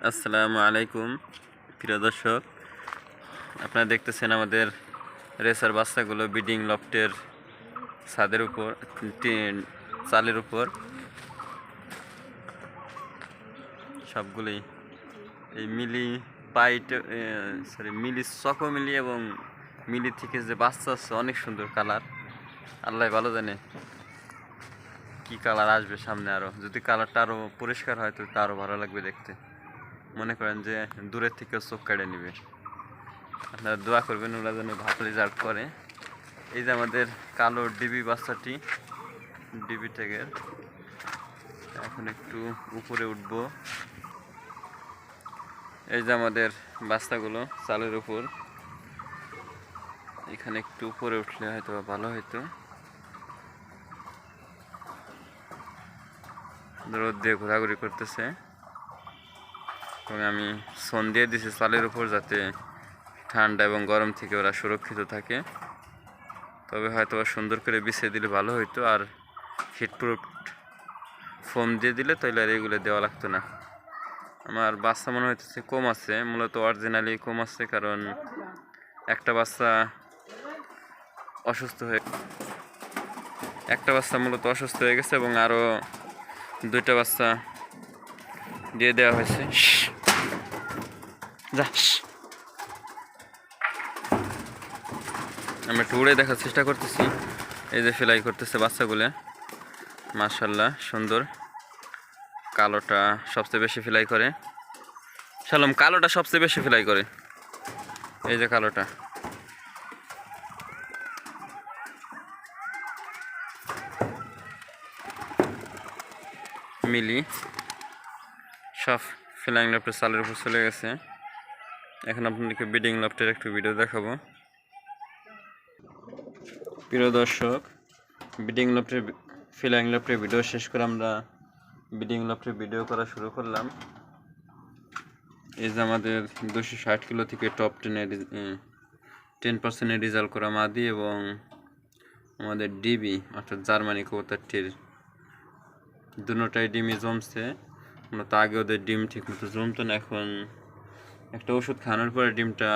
আসসালামু আলাইকুম প্রিয় দর্শক, আপনারা দেখতেছেন আমাদের রেসার বাচ্চাগুলো ব্রিডিং লফটের ছাদের উপর, চালের উপর সবগুলোই এই মিলি পাইট মিলি চকোমিলি এবং মিলি থেকে যে বাচ্চা আছে অনেক সুন্দর কালার। আল্লাহ ভালো জানে কি কালার আসবে সামনে। আরও যদি কালারটা আরও পরিষ্কার হয় তো আরও ভালো লাগবে দেখতে। মনে করেন যে দূরের থেকেও চোখ কেড়ে নেবে। আপনারা দোয়া করবেন ওরা যেন ভালো রেজাল্ট করে। এই যে আমাদের কালো ডিবি বাচ্চাটি, ডিবি থেকে এখন একটু উপরে উঠব। এই যে আমাদের বাচ্চাগুলো চালের উপর, এখানে একটু উপরে উঠলে হয়তো ভালো হতো। রোদ দিয়ে ঘোরাঘুরি করতেছে এবং আমি সন দিয়ে দিছি চালের উপর যাতে ঠান্ডা এবং গরম থেকে ওরা সুরক্ষিত থাকে। তবে হয়তো সুন্দর করে বিছিয়ে দিলে ভালো হতো, আর হিটপ্রুফ ফোম দিয়ে দিলে তাহলে আর এগুলো দেওয়া লাগতো না। আমার বাচ্চা মনে হইতেছে কম আছে, মূলত অরিজিনালি কম আছে, কারণ একটা বাচ্চা মূলত অসুস্থ হয়ে গেছে এবং আরও দুইটা বাচ্চা দিয়ে দেওয়া হয়েছে। আমি একটু উড়ে দেখার চেষ্টা করতেছি। এই যে ফ্লাই করতেছে বাচ্চাগুলো, মাশাআল্লাহ সুন্দর। কালোটা সবচেয়ে বেশি ফ্লাই করে, শালম কালোটা সবচেয়ে বেশি ফ্লাই করে। এই যে কালোটা, মিলি সব ফ্লাইং লফটের চালের উপর চলে গেছে। এখন আপনাদেরকে ব্রিডিং লফটের একটু ভিডিও দেখাবো। প্রিয় দর্শক, ব্রিডিং লফটের ফ্লাইং লফটের ভিডিও শেষ করে আমরা ব্রিডিং লফটের ভিডিও করা শুরু করলাম। এই যে আমাদের 260 কিলো থেকে টপ 10% রেজাল্ট করা মাদি এবং আমাদের ডিবি অর্থাৎ জার্মানি কবুতরটির দুটোটাই ডিমই জমছে। মূলত আগে ওদের ডিম ঠিক মতো জমতো না, এখন একটা ওষুধ খাওয়ানোর পরে ডিমটা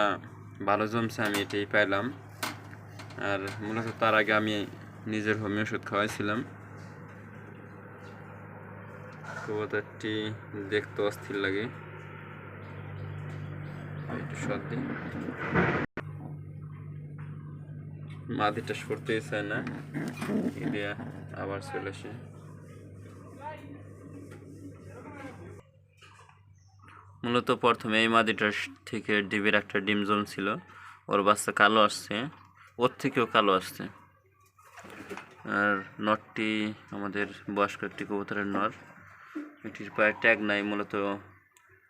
ভালো জমছে, আমি এটাই পাইলাম। আর মূলত তার আগে আমি নিজের হোমিও ওষুধ খাওয়াইছিলাম। কবুতরটি দেখতে অস্থির লাগে, একটু সর্দি, মাদিটা সরতেই চায় না, এটা আবার চলে আসে। মূলত প্রথমে এই মাদিটার থেকে ডিবির একটা ডিম জমছিল, ওর বাচ্চা কালো আসছে, ওর থেকেও কালো আসছে। আর নটটি আমাদের বয়স্ক একটি কবুতরের নর, এটির পায়ে ট্যাগ নাই, মূলত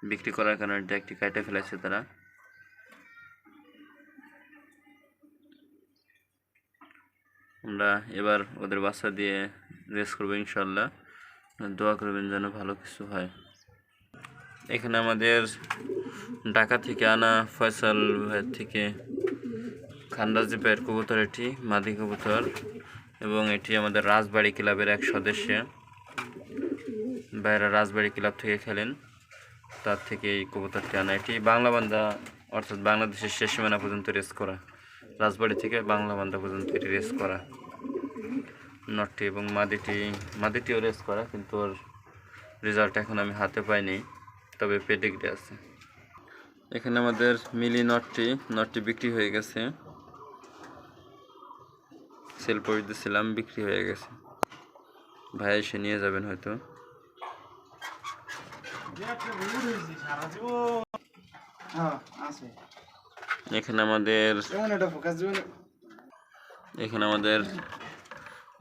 বিক্রি করার কারণে ট্যাগটি কেটে ফেলেছে তারা। আমরা এবার ওদের বাচ্চা দিয়ে রেস করবো ইনশাল্লাহ। দোয়া করবেন যেন ভালো কিছু হয়। এখানে আমাদের ঢাকা থেকে আনা ফয়সাল ভাইয়ের থেকে খান্দাজি ভাইয়ের কবুতর, এটি মাদি কবুতর এবং এটি আমাদের রাজবাড়ি ক্লাবের এক সদস্য। ভাইয়েরা রাজবাড়ি ক্লাব থেকে খেলেন, তার থেকে এই কবুতরটি আনা। এটি বাংলাবান্ধা অর্থাৎ বাংলাদেশের শেষ সীমানা পর্যন্ত রেস করা, রাজবাড়ি থেকে বাংলাবান্ধা পর্যন্ত এটি রেস করা নটটি, এবং মাদিটিও রেস করা, কিন্তু ওর রেজাল্ট এখন আমি হাতে পাইনি, তবে পেডিগ্রি আছে। এখানে আমাদের মিলি নটটি বিক্রি হয়ে গেছে, সেল করে দিয়েছিলাম, বিক্রি হয়ে গেছে। ভাই এসে নিয়ে যাবেন হয়তো। এখানে আমাদের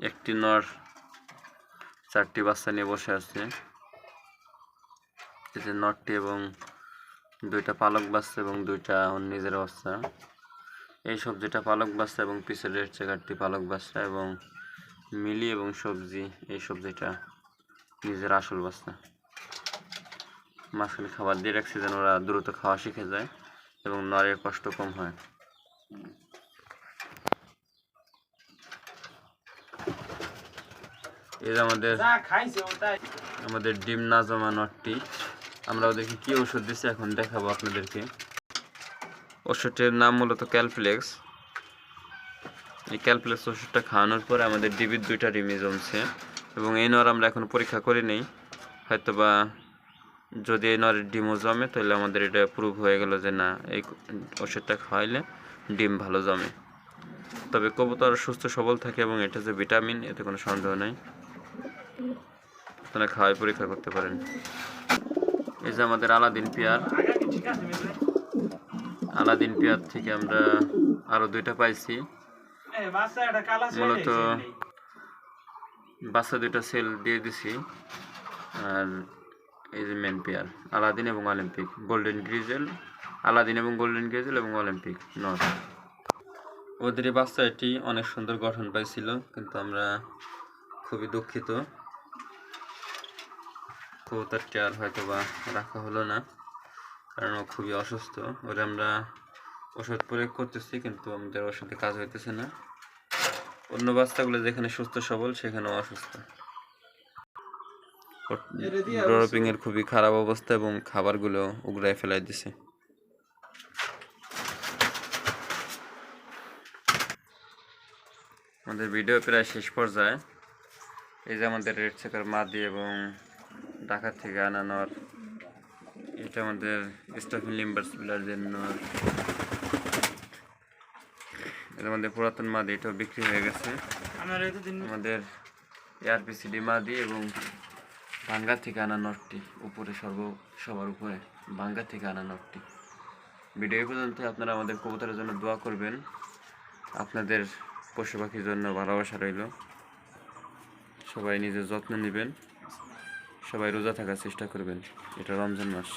একটি নর 4টি বাচ্চা নিয়ে বসে আছে। এতে নটটি এবং 2টা পালক বাচ্চা এবং 2টা নিজের বাচ্চা। এই সবজিটা পালক বাচ্চা এবং পিছের রেড চেকারটি পালক বাচ্চা, এবং মিলি এবং সবজি এই সবজিটা নিজের আসল বাচ্চা। মাঝখানে খাবার দিয়ে রাখছি যেন ওরা দ্রুত খাওয়া শিখে যায় এবং নরের কষ্ট কম হয়। এই যে আমাদের ডিম না জমা নটটি আমরা ওদেরকে কী ওষুধ দিচ্ছি এখন দেখাবো আপনাদেরকে। ওষুধটির নাম মূলত ক্যালপ্লেক্স। এই ক্যালপ্লেক্স ওষুধটা খাওয়ানোর পরে আমাদের ডিবির 2টা ডিমই জমছে, এবং এই নর আমরা এখন পরীক্ষা করি নেই, হয়তোবা যদি এই নরের ডিমও জমে তাহলে আমাদের এটা প্রুভ হয়ে গেল যে না, এই ওষুধটা খাওয়াইলে ডিম ভালো জমে। তবে কবুতর সুস্থ সবল থাকে এবং এটা যে ভিটামিন, এতে কোনো সন্দেহ নেই, আপনারা খাওয়াই পরীক্ষা করতে পারেন। এই যে আমাদের আলাদিন পেয়ার, আলাদিন পেয়ার থেকে আমরা আরও 2টা পাইছি। মূলত বাচ্চা 2টা সেল দিয়ে দিছি। আর এই যে মেন পেয়ার আলাদিন এবং অলিম্পিক, গোল্ডেন গ্রিজেল, আলাদিন এবং গোল্ডেন গ্রিজেল এবং অলিম্পিক নর। ওদের এই বাচ্চা এটি অনেক সুন্দর গঠন পাইছিল, কিন্তু আমরা খুবই দুঃখিত, কবুতরটি আর হয়তো বা রাখা হলো না, কারণ ও খুবই অসুস্থ। ওরে আমরা ওষুধ প্রয়োগ করতেছি, কিন্তু আমাদের ওষুধে কাজ হইতেছে না। অন্য বাচ্চাগুলো যেখানে সুস্থ সবল সেখানেও অসুস্থ। ড্রপিং এর খুবই খারাপ অবস্থা এবং খাবারগুলো উগড়ায় ফেলাই দিছে। আমাদের ভিডিও প্রায় শেষ পর্যায়ে। এই যে আমাদের রেড চেকার মাদি এবং ঢাকা থেকে আনা নর, এটা আমাদের স্টাফিং লিম্বার্স বিলারদের নর। এর মধ্যে পুরাতন মাদি, এটাও বিক্রি হয়ে গেছে। আমাদের এআরপিসিডি মাদি এবং ভাঙ্গা থেকে আনা নটটি, উপরে সবার উপরে ভাঙ্গা থেকে আনা নটটি। ভিডিও পর্যন্ত আপনারা আমাদের কবুতরের জন্য দোয়া করবেন, আপনাদের পশু পাখির জন্য ভালোবাসা রইল। সবাই নিজের যত্ন নেবেন, সবাই রোজা থাকার চেষ্টা করবেন, এটা রমজান মাস।